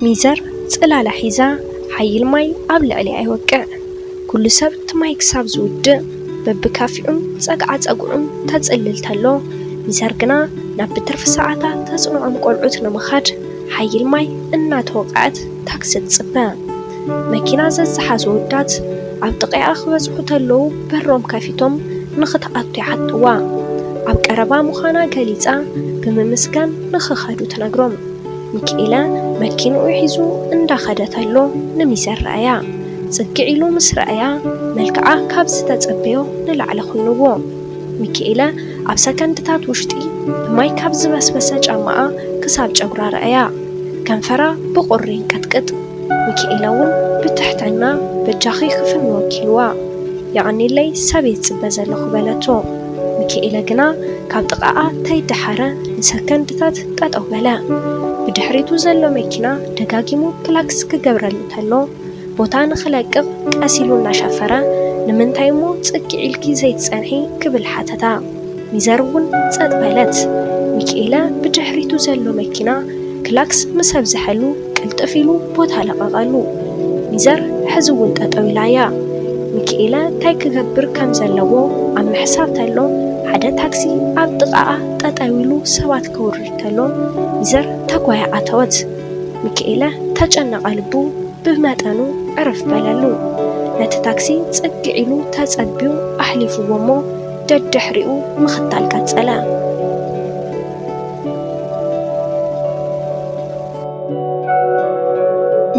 ሚዘር ጽላላ ሒዛ ሓይል ማይ ኣብ ልዕሊ ኣይወቅዕ ኩሉ ሰብ ትማይ ክሳብ ዝውድእ በብካፊዑን ጸግዓጸጉዑን ተጽልል ተሎ ሚዘር ግና ናብ ብትርፊ ሰዓታት ተጽንዖም ቆልዑት ንምኻድ ሓይል ማይ እናተወቅዐት ታክሲ ትጽበ መኪና ዘዝሓዙ ወዳት ኣብ ጥቂኣ ክበጽሑ ተለዉ በሮም ከፊቶም ንኽትኣቱ ይሓትዋ ኣብ ቀረባ ምዃና ገሊጻ ብምምስጋን ንኽኸዱ ትነግሮም ሚካኤላ መኪንኡ ሒዙ እንዳኸደተሎ ንሚዘር ረኣያ ጽግዕ ኢሉ ምስ ረኣያ መልክዓ ካብ ዝተጸበዮ ንላዕሊ ኾይኑዎ ሚካኤላ ኣብ ሰከንድታት ውሽጢ ብማይ ካብ ዝበስበሰ ጫማኣ ክሳብ ጨጉራ ረኣያ ከንፈራ ብቁሪ ይንቀጥቅጥ ሚካኤላ እውን ብትሕትና በጃኺ ክፍን ወኪልዋ ያዕኒለይ ሰቤት ጽበ ዘለኹ በለቶ ሚካኤላ ግና ካብ ጥቓኣ ተይደሓረ ንሰከንድታት ጠጠው በለ ብድሕሪቱ ዘሎ መኪና ደጋጊሙ ክላክስ ክገብረሉ ተሎ ቦታ ንኽለቅቕ ቀሲሉ እናሸፈረ ንምንታይ እሞ ጽግዕ ኢልኪ ዘይትጸንሒ ክብል ሓተታ ሚዘር እውን ጸጥ በለት ሚካኤላ ብድሕሪቱ ዘሎ መኪና ክላክስ ምስ ኣብዝሐሉ ቅልጥፍ ኢሉ ቦታ ለቐቐሉ ሚዘር ሕዚ እውን ጠጠው ኢላያ ሚካኤላ እንታይ ክገብር ከም ዘለዎ ኣብ ምሕሳብ ተሎ ሓደ ታክሲ ኣብ ጥቓኣ ጠጠው ኢሉ ሰባት ክውርድ ተሎ ሚዘር ተጓያ ኣተወት ሚካኤላ ተጨነቐ ልቡ ብመጠኑ ዕርፍ በለሉ ነቲ ታክሲ ጽግዕ ኢሉ ተጸቢዩ ኣሕሊፍዎ እሞ ደድሕሪኡ ምኽታል ቀጸለ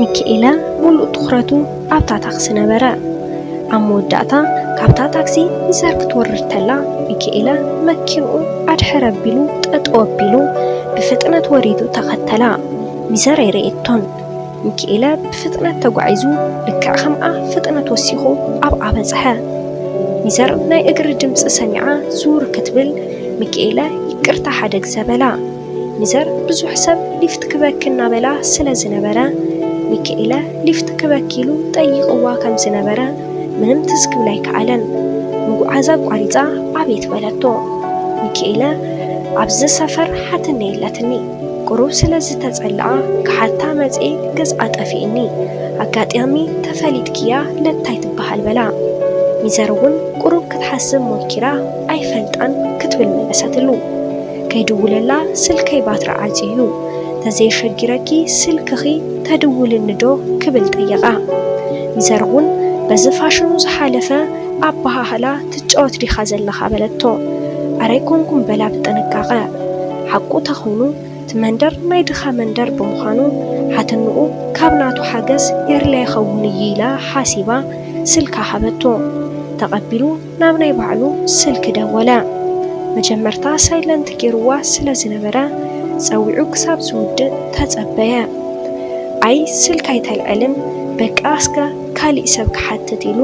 ሚካኤላ ሙሉእ ትኹረቱ ኣብታ ታክሲ ነበረ ኣብ መወዳእታ ካብታ ታክሲ ሚዘር ክትወርድ ተላ ሚካኤላ መኪንኡ ኣድሕረ ኣቢሉ ጠጠው ኣቢሉ ብፍጥነት ወሪዱ ተኸተላ ሚዘር ኣይረአቶን ሚካኤላ ብፍጥነት ተጓዒዙ ልክዕ ከምኣ ፍጥነት ወሲኹ ኣብ ኣበጽሐ ሚዘር ናይ እግሪ ድምፂ ሰሚዓ ዙር ክትብል ሚካኤላ ይቅርታ ሓደግ ዘበላ ሚዘር ብዙሕ ሰብ ሊፍት ክበኪ እናበላ ስለ ዝነበረ ሚካኤላ ሊፍት ክበኪሉ ጠይቕዋ ከም ዝነበረ ምንም ትዝክብላ ኣይከኣለን ምጉዓዛ ቋሪፃ ኣቤት በለቶ ሚካኤላ ኣብዚ ሰፈር ሓትነ የለትኒ ቁሩብ ስለ ዝተጸልዓ ክሓታ መጽኤ ገዝኣ ጠፊእኒ ኣጋጥያሚ ተፈሊጥክያ ለታይ ትበሃል በላ ሚዘር እውን ቁሩብ ክትሓስብ ሞኪራ ኣይፈልጣን ክትብል መለሰትሉ ከይድውለላ ስልከይ ባትሪ ዓጽዩ ተዘይሸጊረኪ ስልክኺ ተድውልንዶ ክብል ጠየቓ ሚዘር እውን በዚ ፋሽኑ ዝሓለፈ ኣባሃህላ ትጫወት ዲኻ ዘለኻ በለቶ ኣረይኮንኩም በላ ብጥንቃቐ ሓቁ ተኾይኑ ትመንደር ናይ ድኻ መንደር ብምዃኑ ሓትንኡ ካብ ናቱ ሓገዝ የርላ ይኸውን እዩ ኢላ ሓሲባ ስልካ ሃበቶ ተቐቢሉ ናብ ናይ ባዕሉ ስልክ ደወለ መጀመርታ ሳይለንት ገይርዋ ስለ ዝነበረ ጸዊዑ ክሳብ ዝውድእ ተጸበየ ኣይ ስልካ ኣይተልዕልን በቃስከ ካሊእ ሰብ ክሓትት ኢሉ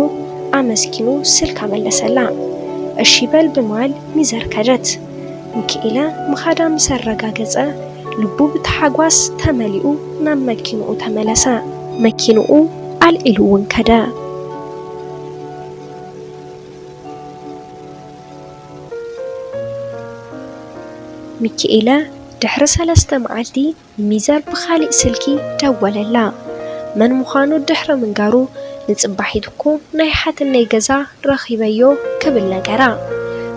ኣመስኪኑ ስልካ መለሰላ እሺ በል ብምባል ሚዘር ከደት ሚካኤላ ምኻዳ ምስ ኣረጋገጸ ልቡ ብተሓጓስ ተመሊኡ ናብ መኪንኡ ተመለሰ መኪንኡ ኣልዒሉ እውን ከደ ሚካኤላ ድሕሪ 3 መዓልቲ ሚዘር ብኻሊእ ስልኪ ደወለላ መን ምዃኑ ድሕሪ ምንጋሩ ንጽባሒት እኮ ናይ ሓትነይ ገዛ ረኺበዮ ክብል ነገራ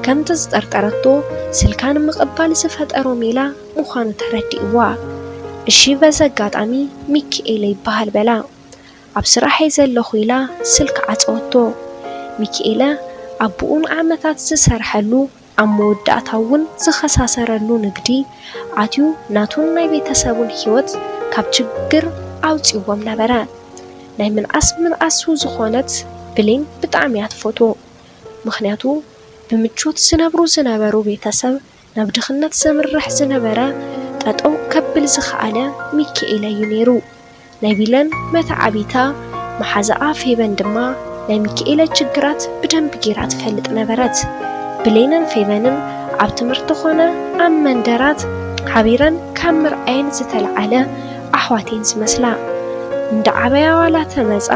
ከምቲ ዝጠርጠረቶ ስልካ ንምቕባል ዝፈጠሮ ሜላ ምዃኑ ተረዲእዋ እሺ በዚ ኣጋጣሚ ሚካኤላ ይበሃል በላ ኣብ ስራሐይ ዘለኹ ኢላ ስልካ ዓፀወቶ ሚካኤላ ኣቦኡን ዓመታት ዝሰርሐሉ ኣብ መወዳእታ እውን ዝኸሳሰረሉ ንግዲ ኣትዩ ናቱን ናይ ቤተሰቡን ህይወት ካብ ችግር ኣውፂዎም ነበረ ናይ ምንኣስ ዝኾነት ብሌን ብጣዕሚ ኣትፈቶ ምኽንያቱ ብምቾት ዝነበሩ ቤተሰብ ናብ ድኽነት ዘምርሕ ዝነበረ ጠጠው ከብል ዝኽኣለ ሚካኤላ እዩ ነይሩ ናይ ቢለን መተዓቢታ መሓዛኣ ፌበን ድማ ናይ ሚካኤላ ችግራት ብደንብ ጌራ ትፈልጥ ነበረት ብሌንን ፌበንን ኣብ ትምህርቲ ኾነ ኣብ መንደራት ሓቢረን ካብ ምርኣየን ዝተለዓለ ኣሕዋቴን ዝመስላ እንዳ ዓበያ ዋላ ተመጻ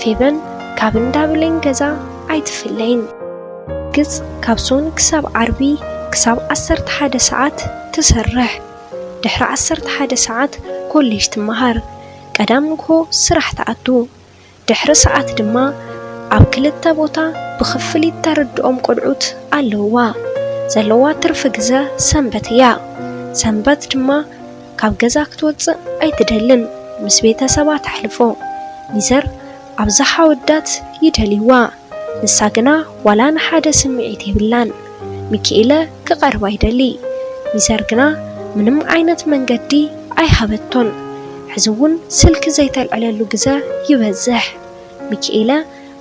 ፌበን ካብ እንዳ ብሌን ገዛ ኣይትፍለይን ግጽ ካብ ሶን ክሳብ ዓርቢ ክሳብ 11 ሰዓት ትሰርሕ ድሕሪ 11 ሰዓት ኮሌጅ ትመሃር ቀዳም ንግሆ ስራሕ ተኣቱ ድሕሪ ሰዓት ድማ ኣብ ክልተ ቦታ ብኽፍሊት ተረድኦም ቆልዑት ኣለዋ ዘለዋ ትርፊ ግዜ ሰንበት እያ ሰንበት ድማ ካብ ገዛ ክትወፅእ ኣይትደልን ምስ ቤተሰባ ተሕልፎ ሚዘር ኣብዛሓ ወዳት ይደልይዋ ንሳ ግና ዋላ ንሓደ ስምዒት የብላን ሚካኤለ ክቐርባ ይደሊ ሚዘር ግና ምንም ዓይነት መንገዲ ኣይሃበቶን ሕዝውን ስልክ ዘይተልዕለሉ ግዜ ይበዝሕ ሚካኤለ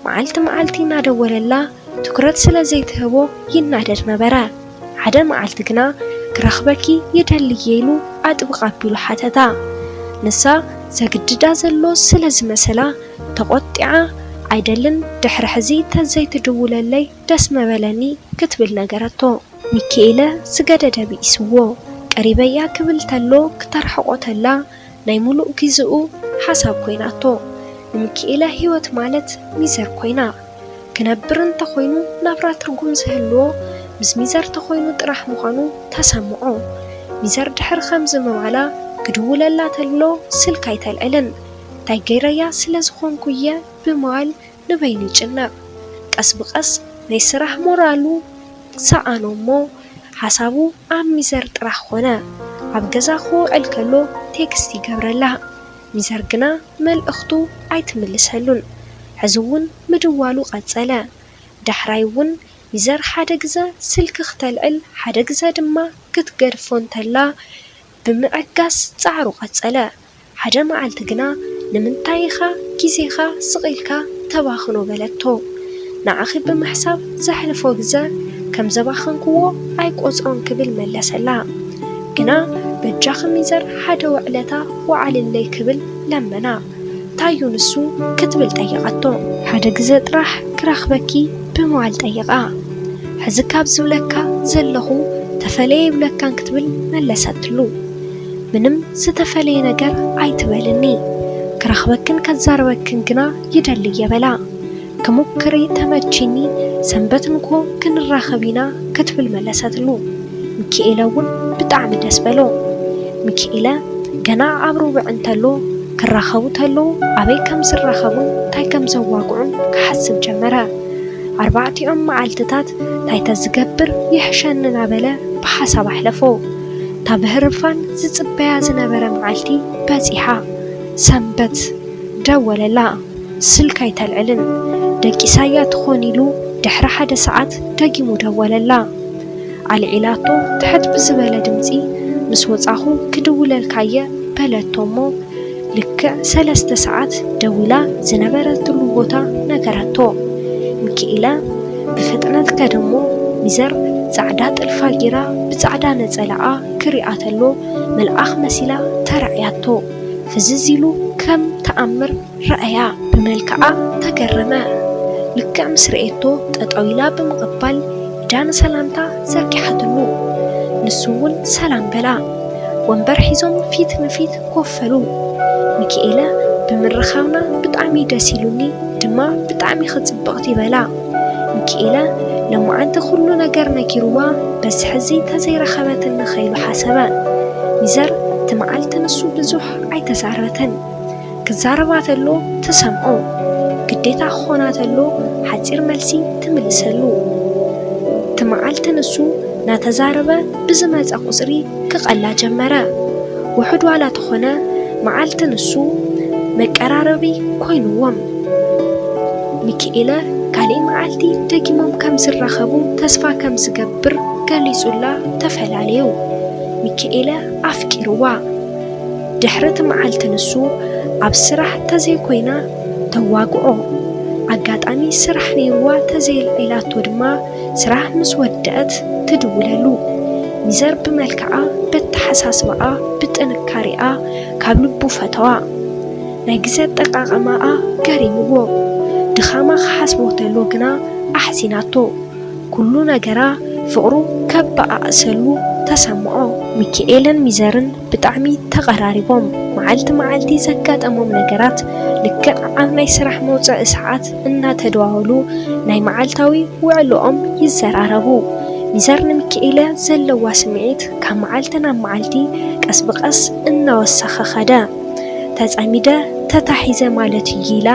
መዓልቲ መዓልቲ እናደወለላ ትኩረት ስለ ዘይትህቦ ይናደድ ነበረ ሓደ መዓልቲ ግና ክረኽበኪ ይደሊ ኢሉ ኣጥብቕ ኣቢሉ ሓተታ ንሳ ዘግድዳ ዘሎ ስለ ዝመሰላ ተቆጢዓ ኣይደልን ድሕሪ ሕዚ ተዘይትድውለለይ ደስ መበለኒ ክትብል ነገረቶ ሚካኤለ ዝገደደ ቢእስዎ ቀሪበያ ክብል ተሎ ክተርሕቆተላ ናይ ሙሉእ ግዝኡ ሓሳብ ኮይናቶ ሚካኤለ ህይወት ማለት ሚዘር ኮይና ክነብር እንተኾይኑ ናብራ ትርጉም ዝህልዎ ምስ ሚዘር ተኾይኑ ጥራሕ ምዃኑ ተሰምዖ ሚዘር ድሕር ከምዚ ምባላ ክድውለላ ተሎ ስልክ ኣይተልዕልን እንታይ ገይረያ ስለ ዝኾንኩየ ብምባል ንበይኑ ይጭነቕ ቀስ ብቐስ ናይ ስራሕ ሞራሉ ሰኣኖ እሞ ሓሳቡ ኣብ ሚዘር ጥራሕ ኾነ ኣብ ገዛ ክውዕል ከሎ ቴክስት ይገብረላ ሚዘር ግና መልእኽቱ ኣይትምልሰሉን ሕዝውን ምድዋሉ ቀጸለ ዳሕራይ እውን ሚዘር ሓደ ግዜ ስልክ ክትልዕል ሓደ ግዜ ድማ ክትገድፎ እንተላ ብምዕጋስ ጻዕሩ ቀጸለ ሓደ መዓልቲ ግና ንምንታይ ኢኻ ግዜኻ ስቒልካ ተባኽኖ በለቶ ንዓኺ ብምሕሳብ ዘሕልፎ ግዜ ከም ዘባኽንክዎ ኣይቆፅሮን ክብል መለሰላ ግና በጃኺ ሚዘር ሓደ ውዕለታ ወዓልለይ ክብል ለመና ታዩ ንሱ ክትብል ጠይቃቶ ሓደ ግዜ ጥራሕ ክራኽበኪ ብምባል ጠይቃ ሕዚ ካብ ዝብለካ ዘለኹ ተፈለየ ይብለካን ክትብል መለሰትሉ ምንም ዝተፈለየ ነገር ኣይትበልኒ ክራኽበክን ከዛረበክን ግና ይደሊ የበላ ክሙክሪ ተመቺኒ ሰንበት ንኮ ክንራኸቢና ክትብል መለሰትሉ ሚካኤለ እውን ብጣዕሚ ደስ በሎ ሚካኤለ ገና ኣብ ሩብዕ እንተሎ ክራኸቡ ተሎ ኣበይ ከም ዝራኸቡን እንታይ ከም ዘዋግዑን ክሓስብ ጀመረ ኣርባዕቲኦም መዓልትታት እንታይ ተዝገብር ይሕሸኒ ናበለ ብሓሳብ ኣሕለፎ ታብህርፋን ዝጽበያ ዝነበረ መዓልቲ በፂሓ ሰንበት ደወለላ ስልክ ኣይተልዕልን ደቂሳያ ትኾን ኢሉ ድሕሪ ሓደ ሰዓት ደጊሙ ደወለላ ኣልዒላቶ ትሕት ብዝበለ ድምፂ ምስ ወፃኹ ክድውለልካየ በለቶ እሞ ልክዕ 3 ሰዓት ደውላ ዝነበረትሉ ቦታ ነገረቶ ሚካኤለ ብፍጥነት ከደሞ ሚዘር ጻዕዳ ጥልፋ ጌራ ብጻዕዳ ነጸላኣ ክሪኣ ተሎ መልኣኽ መሲላ ተራእያቶ ፍዝዝ ኢሉ ከም ተኣምር ረአያ ብመልክዓ ተገረመ ልክዕ ምስ ርኤቶ ጠጠው ኢላ ብምቕባል ዳን ሰላምታ ዘርጊሓትሉ ንሱ እውን ሰላም በላ ወንበር ሒዞም ፊት ንፊት ኮፈሉ ሚካኤለ ብምርኻብና ብጣዕሚ ደስ ኢሉኒ ድማ ብጣዕሚ ክጽብቕቲ በላ ሚካኤለ ለማዓንቲ ኩሉ ነገር ነጊርዋ በዚ ሕዚ ተዘይረኸበትን ንኸይሉ ሓሰበ ሚዘር ትመዓልቲ ንሱ ብዙሕ ኣይተዛረበትን ክዛረባ ተሎ ትሰምዖ ግዴታ ክኾና ተሎ ሓፂር መልሲ ትምልሰሉ ትመዓልቲ ንሱ ናተዛረበ ብዝመፀ ቁፅሪ ክቐላ ጀመረ ውሕድ ዋላ ተኾነ መዓልቲ ንሱ መቀራረቢ ኮይኑዎም ሚካኤለ ካልእ መዓልቲ ደጊሞም ከም ዝራኸቡ ተስፋ ከም ዝገብር ገሊጹላ ተፈላለዩ ሚካኤለ ኣፍቂርዋ ድሕረት መዓልቲ ንሱ ኣብ ስራሕ ተዘይኮይና ተዋግዖ ኣጋጣሚ ስራሕ ነይርዋ ተዘይልዒላቶ ድማ ስራሕ ምስ ወድአት ትድውለሉ ሚዘር ብመልክዓ በተሓሳስበኣ ብጥንካሪኣ ካብ ልቡ ፈተዋ ናይ ግዜ ጠቃቐማኣ ገሪምዎ ድኻማ ክሓስቦ ተሎ ግና ኣሕዚናቶ ኩሉ ነገራ ፍቕሩ ከበኣእሰሉ ተሰምዖ ሚካኤልን ሚዘርን ብጣዕሚ ተቐራሪቦም መዓልቲ መዓልቲ ዘጋጠሞም ነገራት ልክዕ ኣብ ናይ ስራሕ መውፅኢ ሰዓት እናተደዋወሉ ናይ መዓልታዊ ውዕሎኦም ይዘራረቡ ሚዘር ንሚካኤለ ዘለዋ ስምዒት ካብ መዓልቲ ናብ መዓልቲ ቀስ ብቐስ እናወሰኸ ኸደ ተጻሚደ ተታሒዘ ማለት ይላ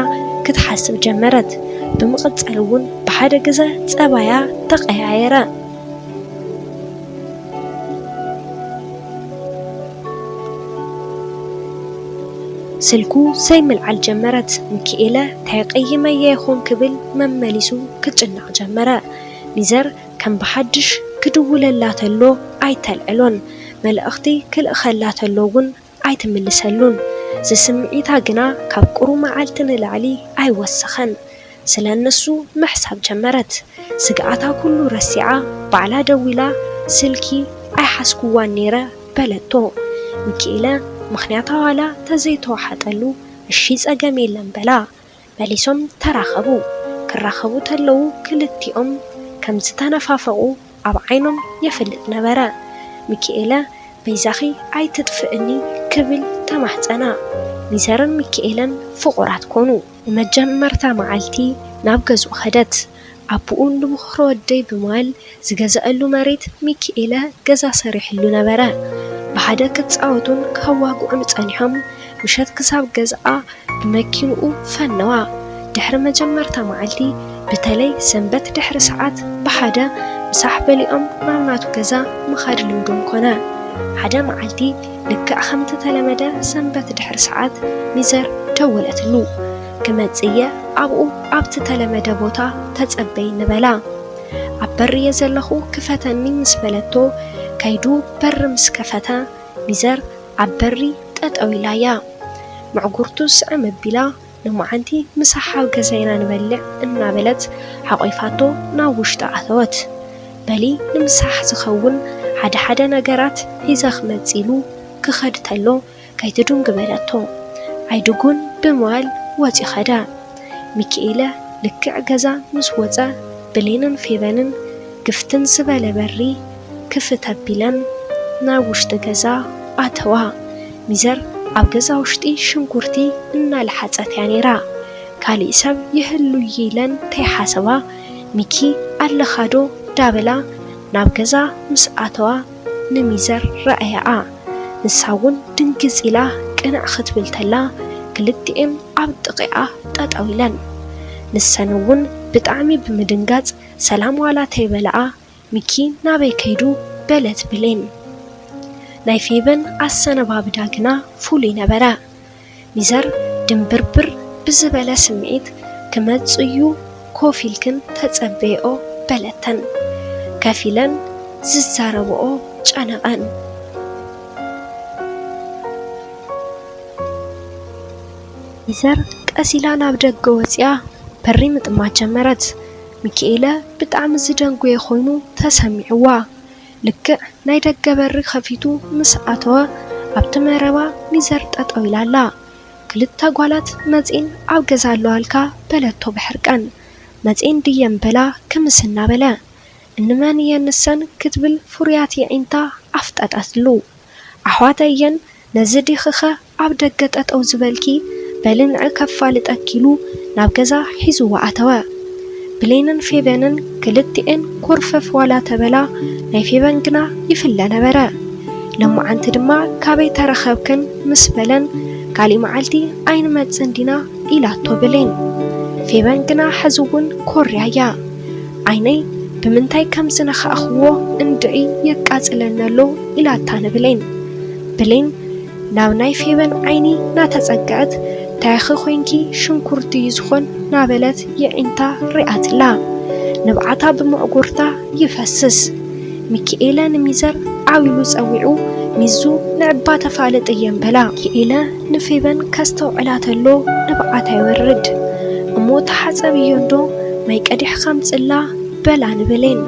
ክትሓስብ ጀመረት ብምቕጽል እውን ብሓደ ግዜ ጸባያ ተቀያየረ ስልኩ ዘይምልዓል ጀመረት ሚካኤለ ታይቀይመየ ይኹን ክብል መመሊሱ ክጭናቕ ጀመረ ሚዘር ከም በሓድሽ ክድውለላ ተሎ ኣይተልዕሎን መልእኽቲ ክልእኸላ ተሎ እውን ኣይትምልሰሉን ዝስምዒታ ግና ካብ ቁሩ መዓልቲ ንላዕሊ ኣይወሰኸን ስለነሱ ምሕሳብ ጀመረት ስግኣታ ኩሉ ረሲዓ ባዕላ ደዊላ ስልኪ ኣይሓስኩዋን ነይረ በለቶ ሚካኤለ ምኽንያታ ዋላ ተዘይተዋሓጠሉ እሺ ጸገም የለን በላ መሊሶም ተራኸቡ ክራኸቡ ተለው ክልቲኦም ከም ዝተነፋፈቑ ኣብ ዓይኖም የፍልጥ ነበረ ሚካኤለ በይዛኺ ኣይትጥፍእኒ ክብል ተማሕፀና ሚዘርን ሚካኤለን ፍቑራት ኮኑ መጀመርታ መዓልቲ ናብ ገዝኡ ኸደት ኣቡኡ ንምኽሮ ወደይ ብምባል ዝገዝአሉ መሬት ሚካኤለ ገዛ ሰሪሕሉ ነበረ ብሓደ ክትፃወቱን ከዋግዑን ጸኒሖም ምሸት ክሳብ ገዝኣ ብመኪንኡ ፈነዋ ድሕሪ መጀመርታ መዓልቲ በተለይ ሰንበት ድሕሪ ሰዓት ብሓደ ምሳሕ በሊኦም ናብ ናቱ ገዛ ምኻድ ልምዶም ኮነ ሓደ መዓልቲ ልክዕ ከምቲ ተለመደ ሰንበት ድሕሪ ሰዓት ሚዘር ደወለትሉ ክመጽየ ኣብኡ ኣብቲ ተለመደ ቦታ ተጸበይ ንበላ ኣብ በርየ ዘለኹ ክፈተኒ ምስ በለቶ ካይዱ በር ምስ ከፈተ ሚዘር ኣብ በሪ ጠጠው ኢላያ معقورتو سعم بلا نمعنتي مسحاب جزينا نبلع النابلت حقيفاتو ناوشتا أثوت بلي نمسح زخون حدا نجارات هزاخ متزيلو كخدتلو كيتدون قبلتو عيدوغون بموال واتي خدا ميكيلا لكع جزا مسوزا بلينن في بنن قفتن زبالة بري كفتا بلن ناوشتا جزا أتوا ميزر ኣብ ገዛ ውሽጢ ሽንኩርቲ እናልሓጸት ያኔራ ካሊእ ሰብ ይህሉ ይለን ተይሓሰባ ሚኪ ኣለኻዶ ዳበላ ናብ ገዛ ምስ ኣተዋ ንሚዘር ረኣያ ንሳውን ድንግጽ ኢላ ቅንዕ ክትብል ተላ ክልቲኤን ኣብ ጥቂኣ ጠጠው ኢለን ንሰንውን ብጣዕሚ ብምድንጋጽ ሰላም ዋላ ተይበላኣ ሚኪ ናበይ ከይዱ በለት ብሌን ናይ ፌበን ኣሰነባብ ዳግና ፉሉይ ነበረ ሚዘር ድንብርብር ብዝበለ ስምዒት ክመጽዩ ኮፊልክን ተጸበይኦ በለተን ከፊለን ዝዛረብኦ ጨነቐን ሚዘር ቀሲላ ናብ ደገ ወጽያ በሪ ምጥማት ጀመረት ሚካኤለ ብጣዕሚ ዝደንጎየ ኮይኑ ተሰሚዕዋ ልክዕ ናይ ደገ በሪ ከፊቱ ምስ ኣተወ ኣብቲ መረባ ሚዘር ጠጠው ኢላላ ክልተ ጓላት መጺን ኣብ ገዛ ኣለዋልካ በለቶ ብሕርቀን መጺን ድየም በላ ክምስና በለ እንመን የንሰን ክትብል ፍርያት የዒንታ ኣፍጠጣትሉ ኣሕዋተየን ነዚ ዲኽኸ ኣብ ደገ ጠጠው ዝበልኪ በልንዕ ከፋልጠኪሉ ናብ ገዛ ሒዙዋ ኣተወ ብሌንን ፌበንን ክልቲኤን ኮርፈፍ ዋላ ተበላ ናይ ፌበን ግና ይፍለ ነበረ ለማዓንቲ ድማ ካበይ ተረኸብክን ምስ በለን ካሊእ መዓልቲ ኣይንመጽን ዲና ኢላቶ ብሌን ፌበን ግና ሕዝውን ኮርያያ ዓይነይ ብምንታይ ከም ዝነኻእኽዎ እንድዒ የቃጽለነሎ ኢላታ ንብሌን ብሌን ናብ ናይ ፌበን ዓይኒ ናተጸግዐት ታይኺ ኾንኪ ሽንኩርቲ ይዝኾን ናበለት የዒንታ ሪኣትላ ንብዓታ ብምዕጉርታ ይፈስስ ሚካኤለ ንሚዘር ዓዊሉ ጸዊዑ ሚዙ ንዕባ ተፋልጥ እየን በላ ሚካኤለ ንፌበን ከስተውዕላተሎ ንብዓታ ይወርድ እሞ ተሓጸብ እዮንዶ ማይ ቀዲሕ ከምጽላ በላ ንብሌን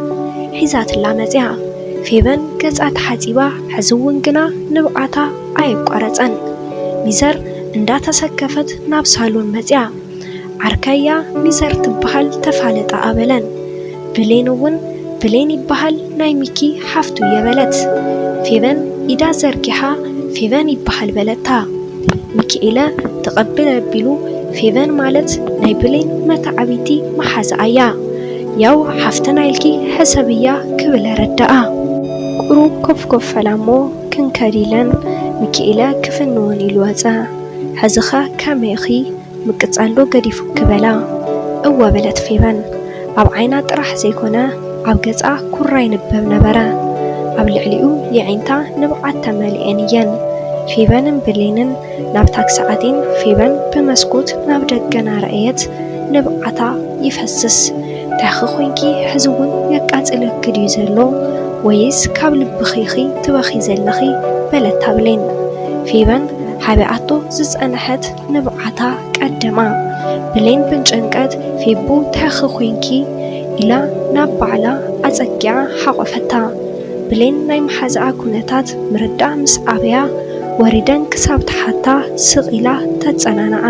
ሒዛትላ መጽያ ፌበን ገጻ ተሓጺባ ሕዝውን ግና ንብዓታ ኣይቋረጸን ሚዘር እንዳተሰከፈት ናብ ሳሎን መጽያ ዓርካያ ሚዘር ትበሃል ተፋለጣ ኣበለን ብሌንውን ብሌን ይበሃል ናይ ሚኪ ሓፍቱ የበለት ፌበን ኢዳ ዘርጊሓ ፌበን ይበሃል በለታ ሚካኤለ ተቐብል ኣቢሉ ፌበን ማለት ናይ ብሌን መታዓቢቲ መሓዛእያ ያው ሓፍተና ኢልኪ ሕሰብያ ክብል ረዳኣ ቁሩ ኮፍ ፈላሞ ክንከዲለን ሚካኤለ ክፍንውን ኢሉ ወፀ حزخا كميخي مقصالو قديفو كبلا እወ በለት ፌበን ኣብ ዓይና ጥራሕ ዘይኮነ ኣብ ገጻ ኩራይ ንበብ ነበረ ኣብ ልዕሊኡ የዒንታ ንብዓት ተመሊአን እየን ፌበንን ብሌንን ናብ ታክሳኣቲን ፌበን ብመስኮት ናብ ደገና ረአየት ንብዓታ ይፈስስ ታኺ ኮይንኪ ሕዝውን የቃጽልክ ድዩ ዘሎ ወይስ ካብ ልብኺኺ ትበኺ ዘለኺ በለት ብሌን ፌበን ሓቢኣቶ ዝጸንሐት ንብዓታ ቀደማ ብሌን ብንጭንቀት ፌቡ ታኺ ኮይንኪ ኢላ ናብ ባዕላ ኣጸጊዓ ሓቆፈታ ብሌን ናይ መሓዝኣ ኩነታት ምርዳ ምስ ዓብያ ወሪደን ክሳብ ተሓታ ስቂላ ተጸናናዓ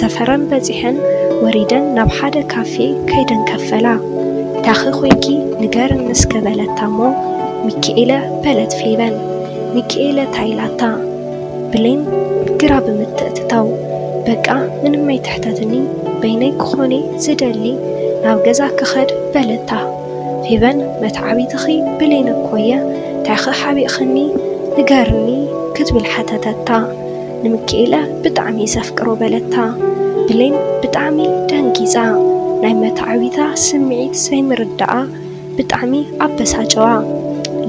ሰፈረን በጺሐን ወሪደን ናብ ሓደ ካፌ ከይደን ከፈላ ታኺ ኮይንኪ ንገርን ንስከበለታሞ ሚካኤለ በለት ፌበን ሚካኤለ ታይላታ ብሌን ግራ ብምትእትታው በቃ ምንም ኣይትሕተትኒ በይነይ ክኾነ ዝደሊ ናብ ገዛ ክኸድ በለታ ፌበን መትዓቢትኺ ብሌን እኮየ ታኺ ሓቢእኽኒ ንገርኒ ክትብል ሓተተታ ንምክኤለ ብጣዕሚ ዘፍቅሮ በለታ ብሌን ብጣዕሚ ደንጊፃ ናይ መትዓቢታ ስምዒት ዘይምርዳኣ ብጣዕሚ ኣበሳጨዋ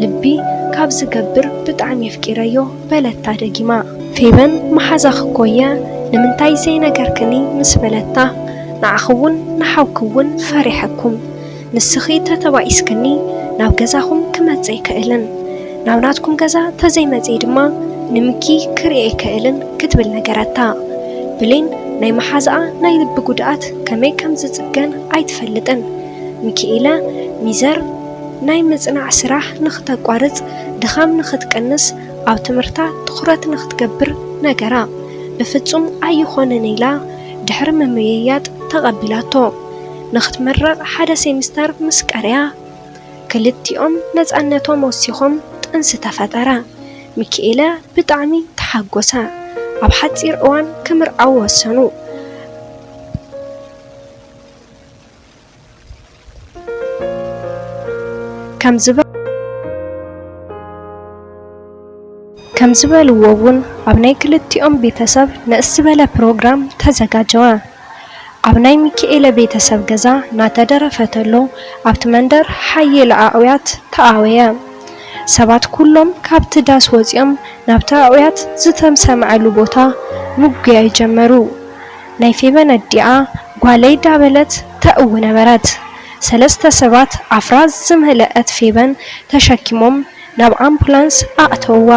ልቢ ካብ ዝገብር ብጣዕሚ የፍቂረዮ በለታ ደጊማ ፌበን መሓዛኽ ኮየ ንምንታይ ዘይ ነገርክኒ ምስ በለታ ንዓኽውን ንሓውክውን ፈሪሐኩም ንስኺ ተተባኢስክኒ ናብ ገዛኹም ክመጽእ ይክእልን ናብ ናትኩም ገዛ ተዘይመጽእ ድማ ንምኪ ክርኤ ይክእልን ክትብል ነገረታ ብሌን ናይ መሓዝኣ ናይ ልቢ ጉድኣት ከመይ ከም ዝጽገን ኣይትፈልጥን ሚካኤለ ሚዘር ናይ ምጽናዕ ስራሕ ንኽተቋርጽ ድኻም ንኽትቀንስ ኣብ ትምህርታ ትኹረት ንኽትገብር ነገራ ብፍጹም ኣይኾነን ኢላ ድሕሪ ምምይያጥ ተቐቢላቶ ንኽትመረቕ ሓደ ሴሚስተር ምስ ቀርያ ክልቲኦም ነፃነቶም ወሲኾም ጥንሲ ተፈጠረ ሚካኤለ ብጣዕሚ ተሓጎሰ ኣብ ሓፂር እዋን ክምርዓው ወሰኑ ከም ዝበልዎ እውን ኣብ ናይ ክልቲኦም ቤተሰብ ንእስ ዝበለ ፕሮግራም ተዘጋጀወ ኣብ ናይ ሚካኤለ ቤተሰብ ገዛ ናተደረፈተሎ ኣብቲ መንደር ሓየለ ኣዕውያት ተኣወየ ሰባት ኩሎም ካብቲ ዳስ ወፂኦም ናብቲ ኣዕውያት ዝተሰምዐሉ ቦታ ምጉያ ይጀመሩ ናይ ፌበን ኣዲኣ ጓለይ ዳበለት ተእው ነበረት ሰለስተ ሰባት ኣፍራዝ ዝመልአት ፌበን ተሸኪሞም ናብ ኣምቡላንስ ኣእተውዋ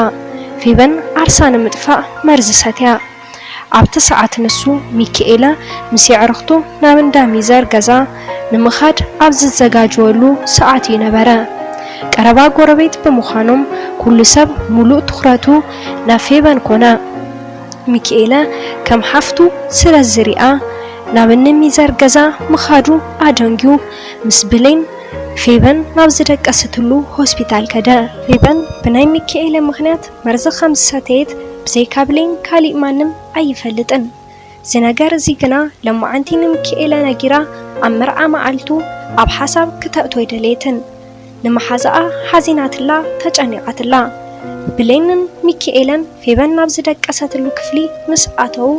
ፌበን ዓርሳ ንምጥፋእ መርዚ ሰትያ ኣብቲ ሰዓት ንሱ ሚካኤለ ምስ ይዕርኽቱ ናብ እንዳ ሚዘር ገዛ ንምኻድ ኣብ ዝዘጋጀወሉ ሰዓት ይነበረ ቀረባ ጎረቤት ብምዃኖም ኩሉ ሰብ ሙሉእ ትኹረቱ ናብ ፌበን ኮነ ሚካኤለ ከም ሓፍቱ ስለ ዝሪኣ ናብ ሚዘር ገዛ ምኻዱ ኣደንጊዩ ምስ ብሌን ፌበን ናብ ዝደቀስትሉ ሆስፒታል ከደ ፌበን ብናይ ሚካኤለ ምኽንያት መርዚ ከም ዝሰተየት ብዘይካ ብሌን ካሊእ ማንም ኣይፈልጥን ዝነገር እዚ ግና ለማዓንቲ ንሚካኤለ ነጊራ ኣብ መርዓ መዓልቱ ኣብ ሓሳብ ክተእቶ ይደልየትን ንመሓዝኣ ሓዚናትላ ተጨኒቃትላ ብሌንን ሚካኤለን ፌበን ናብ ዝደቀሰትሉ ክፍሊ ምስ ኣተው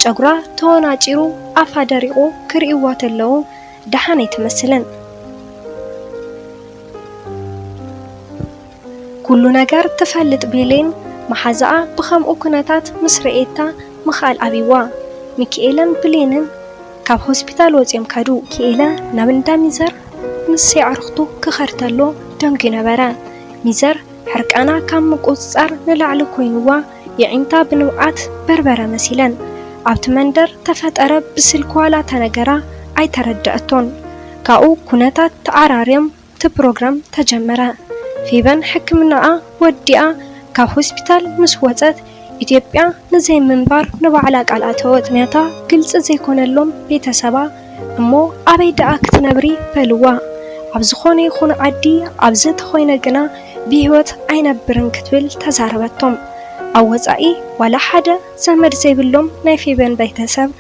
ጨጉራ ተወናጪሩ ኣፋ ደሪቑ ክርእይዋ ተለዉ ደሓን ኣይትመስልን ኩሉ ነገር ትፈልጥ ብሌን መሓዝኣ ብኸምኡ ኩነታት ምስ ርኤታ ምኻል ኣቢዋ ሚካኤለን ብሌንን ካብ ሆስፒታል ወፂኦም ካዱ ሚካኤለ ናብ እንዳ ሚዘር ምስ ይዕርኽቱ ክኸድተሎ ደንጊ ነበረ ሚዘር ሕርቃና ካብ ምቁፅፃር ንላዕሊ ኮይኑዋ የዒንታ ብንብዓት በርበረ መሲለን ኣብቲ መንደር ተፈጠረ ብስልክ ዋላ ተነገራ ኣይተረድአቶን ካብኡ ኩነታት ተዓራርዮም እቲ ፕሮግራም ተጀመረ ፌበን ሕክምናኣ ወዲኣ ካብ ሆስፒታል ምስ ወፀት ኢትዮጵያ ንዘይ ምንባር ንባዕላ ቃልኣተ ወጥንያታ ግልጽ ዘይኮነሎም ቤተሰባ እሞ ኣበይ ደኣ ክትነብሪ በልዋ ኣብ ዝኾነ ይኹን ዓዲ ኣብዘ ተኾይነ ግና ብህይወት ኣይነብርን ክትብል ተዛረበቶም ኣብ ወፃኢ ዋላ ሓደ ዘመድ ዘይብሎም ናይ ፌበን ቤተሰብ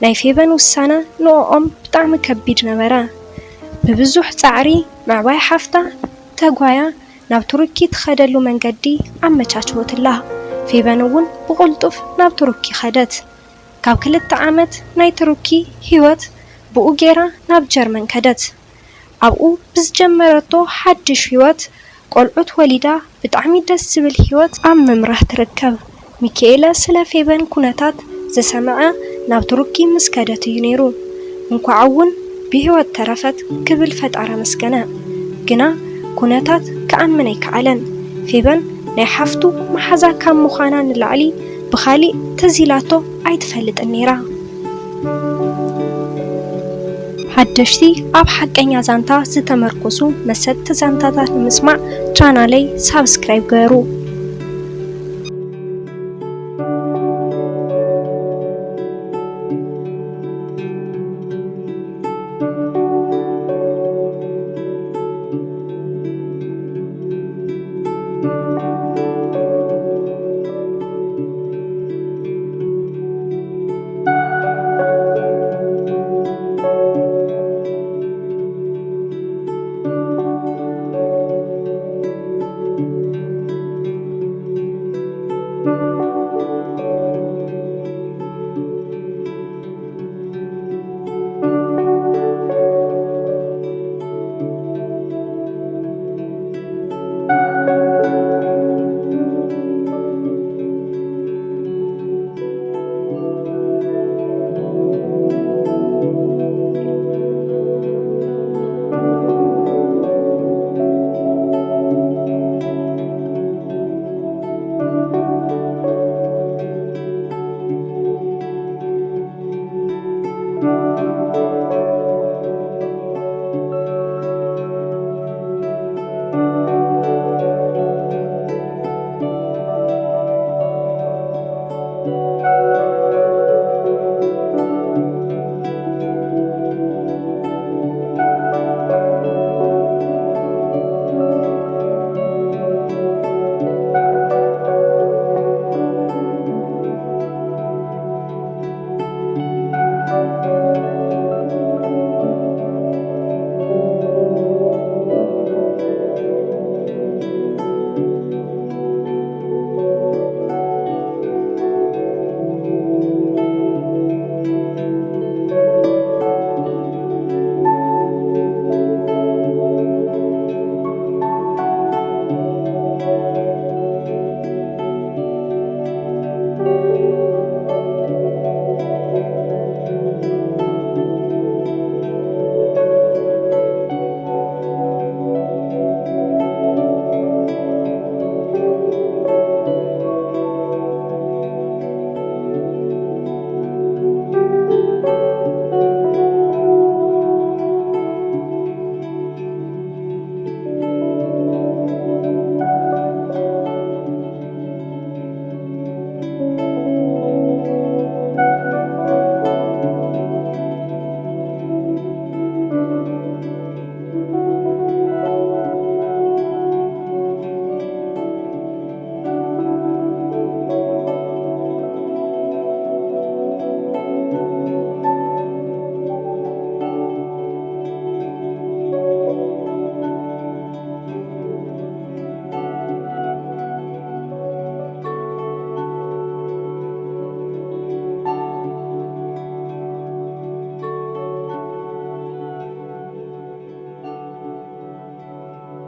ናይ ፌበን ውሳነ ንኦም ብጣዕሚ ከቢድ ነበረ ብብዙሕ ጻዕሪ ምዕባይ ሓፍታ ተጓያ ናብ ቱርኪ ትኸደሉ መንገዲ ኣመቻችወትላ ፌበን እውን ብቁልጡፍ ናብ ቱርኪ ኸደት ካብ 2 ዓመት ናይ ቱርኪ ህይወት ብኡ ጌራ ናብ ጀርመን ከደት ኣብኡ ብዝጀመረቶ ሓድሽ ህይወት ቆልዑት ወሊዳ ብጣዕሚ ደስ ዝብል ህይወት ኣብ ምምራሕ ትርከብ ሚካኤላ ስለ ፌበን ኩነታት ዘሰምዐ ናብ ቱርኪ ምስ ከደት እዩ ነይሩ እንኳዕ እውን ብህይወት ተረፈት ክብል ፈጣረ መስገነ ግና ኩነታት ከኣምን ኣይከኣለን ፌበን ናይ ሓፍቱ መሓዛ ካብ ምዃና ንላዕሊ ብኻሊእ ተዚላቶ ኣይትፈልጥን ነይራ ሓደሽቲ ኣብ ሓቀኛ ዛንታ ዝተመርኮሱ መሰጥ ዛንታታት ንምስማዕ ቻናለይ ሳብስክራይብ ገይሩ